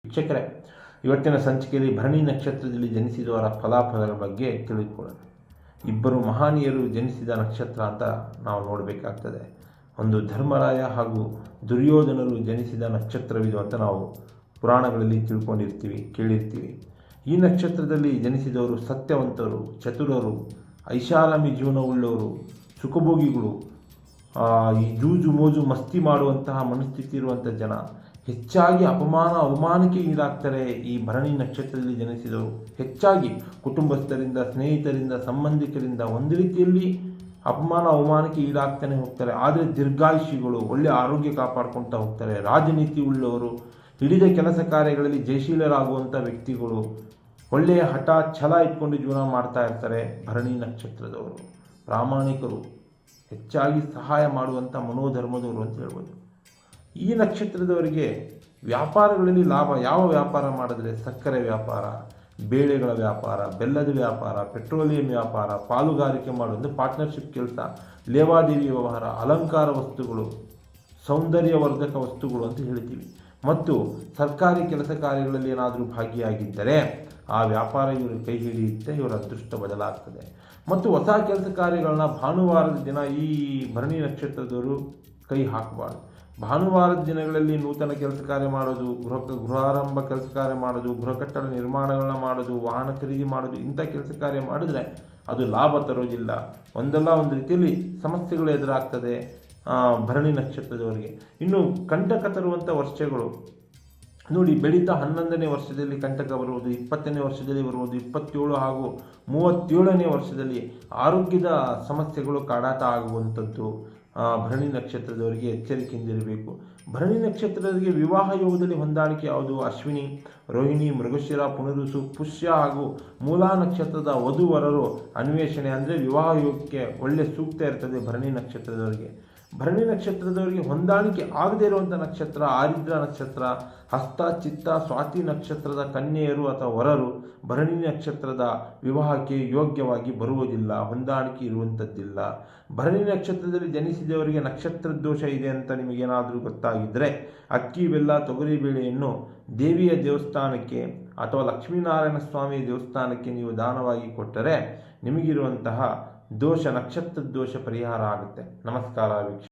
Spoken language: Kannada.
ವೀಕ್ಷಕರೇ, ಇವತ್ತಿನ ಸಂಚಿಕೆಯಲ್ಲಿ ಭರಣಿ ನಕ್ಷತ್ರದಲ್ಲಿ ಜನಿಸಿದವರ ಫಲಾಫಲಗಳ ಬಗ್ಗೆ ತಿಳಿದುಕೊಳ್ಳೋಣ. ಇಬ್ಬರು ಮಹನೀಯರು ಜನಿಸಿದ ನಕ್ಷತ್ರ ಅಂತ ನಾವು ನೋಡಬೇಕಾಗ್ತದೆ. ಒಂದು ಧರ್ಮರಾಯ ಹಾಗೂ ದುರ್ಯೋಧನರು ಜನಿಸಿದ ನಕ್ಷತ್ರವಿದು ಅಂತ ನಾವು ಪುರಾಣಗಳಲ್ಲಿ ಕೇಳಿರ್ತೀವಿ. ಈ ನಕ್ಷತ್ರದಲ್ಲಿ ಜನಿಸಿದವರು ಸತ್ಯವಂತರು, ಚತುರರು, ಐಷಾರಾಮಿ ಜೀವನವುಳ್ಳವರು, ಸುಖಭೋಗಿಗಳು, ಈ ಜೂಜು ಮೋಜು ಮಸ್ತಿ ಮಾಡುವಂತಹ ಮನಸ್ಥಿತಿ ಇರುವಂಥ ಜನ. ಹೆಚ್ಚಾಗಿ ಅವಮಾನಕ್ಕೆ ಈಡಾಗ್ತಾರೆ. ಈ ಭರಣಿ ನಕ್ಷತ್ರದಲ್ಲಿ ಜನಿಸಿದವರು ಹೆಚ್ಚಾಗಿ ಕುಟುಂಬಸ್ಥರಿಂದ, ಸ್ನೇಹಿತರಿಂದ, ಸಂಬಂಧಿಕರಿಂದ ಒಂದು ರೀತಿಯಲ್ಲಿ ಅವಮಾನಕ್ಕೆ ಈಡಾಗ್ತಾನೆ ಹೋಗ್ತಾರೆ. ಆದರೆ ದೀರ್ಘಾಯುಷಿಗಳು, ಒಳ್ಳೆಯ ಆರೋಗ್ಯ ಕಾಪಾಡ್ಕೊಳ್ತಾ ಹೋಗ್ತಾರೆ. ರಾಜನೀತಿ ಉಳ್ಳವರು, ಹಿಡಿದ ಕೆಲಸ ಕಾರ್ಯಗಳಲ್ಲಿ ಜಯಶೀಲರಾಗುವಂಥ ವ್ಯಕ್ತಿಗಳು, ಒಳ್ಳೆಯ ಹಠ ಛಲ ಇಟ್ಕೊಂಡು ಜೀವನ ಮಾಡ್ತಾ ಇರ್ತಾರೆ. ಭರಣಿ ನಕ್ಷತ್ರದವರು ಪ್ರಾಮಾಣಿಕರು, ಹೆಚ್ಚಾಗಿ ಸಹಾಯ ಮಾಡುವಂಥ ಮನೋಧರ್ಮದವರು ಅಂತ ಹೇಳ್ಬೋದು. ಈ ನಕ್ಷತ್ರದವರಿಗೆ ವ್ಯಾಪಾರಗಳಲ್ಲಿ ಲಾಭ. ಯಾವ ವ್ಯಾಪಾರ ಮಾಡಿದ್ರೆ? ಸಕ್ಕರೆ ವ್ಯಾಪಾರ, ಬೇಳೆಗಳ ವ್ಯಾಪಾರ, ಬೆಲ್ಲದ ವ್ಯಾಪಾರ, ಪೆಟ್ರೋಲಿಯಂ ವ್ಯಾಪಾರ, ಪಾಲುಗಾರಿಕೆ ಮಾಡೋದು, ಪಾರ್ಟ್ನರ್ಶಿಪ್ ಕೆಲಸ, ಲೇವಾದೇವಿ ವ್ಯವಹಾರ, ಅಲಂಕಾರ ವಸ್ತುಗಳು, ಸೌಂದರ್ಯವರ್ಧಕ ವಸ್ತುಗಳು ಅಂತ ಹೇಳ್ತೀವಿ. ಮತ್ತು ಸರ್ಕಾರಿ ಕೆಲಸ ಕಾರ್ಯಗಳಲ್ಲಿ ಏನಾದರೂ ಭಾಗಿಯಾಗಿದ್ದರೆ ಆ ವ್ಯಾಪಾರ ಇವರು ಕೈ ಹಿಡಿಯುತ್ತೆ, ಇವರ ಅದೃಷ್ಟ ಬದಲಾಗ್ತದೆ. ಮತ್ತು ಹೊಸ ಕೆಲಸ ಕಾರ್ಯಗಳನ್ನ ಭಾನುವಾರದ ದಿನ ಈ ಭರಣಿ ನಕ್ಷತ್ರದವರು ಕೈ ಹಾಕಬಾರ್ದು. ಭಾನುವಾರದ ದಿನಗಳಲ್ಲಿ ನೂತನ ಕೆಲಸ ಕಾರ್ಯ ಮಾಡೋದು, ಗೃಹಾರಂಭ ಕೆಲಸ ಕಾರ್ಯ ಮಾಡೋದು, ಗೃಹ ಕಟ್ಟಡ ನಿರ್ಮಾಣಗಳನ್ನ ಮಾಡೋದು, ವಾಹನ ಖರೀದಿ ಮಾಡೋದು, ಇಂಥ ಕೆಲಸ ಕಾರ್ಯ ಮಾಡಿದ್ರೆ ಅದು ಲಾಭ ತರೋದಿಲ್ಲ. ಒಂದಲ್ಲ ಒಂದು ರೀತಿಯಲ್ಲಿ ಸಮಸ್ಯೆಗಳು ಎದುರಾಗ್ತದೆ ಭರಣಿ ನಕ್ಷತ್ರದವರಿಗೆ. ಇನ್ನು ಕಂಟಕ ತರುವಂಥ ವರ್ಷಗಳು ನೋಡಿ, ಬೆಳೀತಾ 11ನೇ ವರ್ಷದಲ್ಲಿ ಕಂಟಕ ಬರುವುದು, 20ನೇ ವರ್ಷದಲ್ಲಿ ಬರುವುದು, 27 ಹಾಗೂ 37ನೇ ವರ್ಷದಲ್ಲಿ ಆರೋಗ್ಯದ ಸಮಸ್ಯೆಗಳು ಕಾಡಾಟ ಆಗುವಂಥದ್ದು. ಭರಣಿ ನಕ್ಷತ್ರದವರಿಗೆ ಎಚ್ಚರಿಕೆಯಿಂದಿರಬೇಕು. ಭರಣಿ ನಕ್ಷತ್ರದವರಿಗೆ ವಿವಾಹ ಯೋಗದಲ್ಲಿ ಹೊಂದಾಣಿಕೆ ಯಾವುದು? ಅಶ್ವಿನಿ, ರೋಹಿಣಿ, ಮೃಗಶಿರ, ಪುನರುಸು, ಪುಷ್ಯ ಹಾಗೂ ಮೂಲಾ ನಕ್ಷತ್ರದ ವಧುವರರು ಅನ್ವೇಷಣೆ ಅಂದರೆ ವಿವಾಹ ಯೋಗಕ್ಕೆ ಒಳ್ಳೆ ಸೂಕ್ತ ಇರ್ತದೆ ಭರಣಿ ನಕ್ಷತ್ರದವರಿಗೆ. ಭರಣಿ ನಕ್ಷತ್ರದವರಿಗೆ ಹೊಂದಾಣಿಕೆ ಆಗದೇ ಇರುವಂಥ ನಕ್ಷತ್ರ ಆರಿದ್ರ ನಕ್ಷತ್ರ, ಹಸ್ತ, ಚಿತ್ತ, ಸ್ವಾತಿ ನಕ್ಷತ್ರದ ಕನ್ಯೆಯರು ಅಥವಾ ವರರು ಭರಣಿ ನಕ್ಷತ್ರದ ವಿವಾಹಕ್ಕೆ ಯೋಗ್ಯವಾಗಿ ಬರುವುದಿಲ್ಲ, ಹೊಂದಾಣಿಕೆ ಇರುವಂಥದ್ದಿಲ್ಲ. ಭರಣಿ ನಕ್ಷತ್ರದಲ್ಲಿ ಜನಿಸಿದವರಿಗೆ ನಕ್ಷತ್ರ ದೋಷ ಇದೆ ಅಂತ ನಿಮಗೇನಾದರೂ ಗೊತ್ತಾಗಿದ್ದರೆ ಅಕ್ಕಿ, ಬೆಲ್ಲ, ತೊಗರಿ ಬೇಳೆಯನ್ನು ದೇವಿಯ ದೇವಸ್ಥಾನಕ್ಕೆ ಅಥವಾ ಲಕ್ಷ್ಮೀನಾರಾಯಣ ಸ್ವಾಮಿಯ ದೇವಸ್ಥಾನಕ್ಕೆ ನೀವು ದಾನವಾಗಿ ಕೊಟ್ಟರೆ ನಿಮಗಿರುವಂತಹ ದೋಷ, ನಕ್ಷತ್ರ ದೋಷ ಪರಿಹಾರ ಆಗುತ್ತೆ. ನಮಸ್ಕಾರ ವೀಕ್ಷಕ.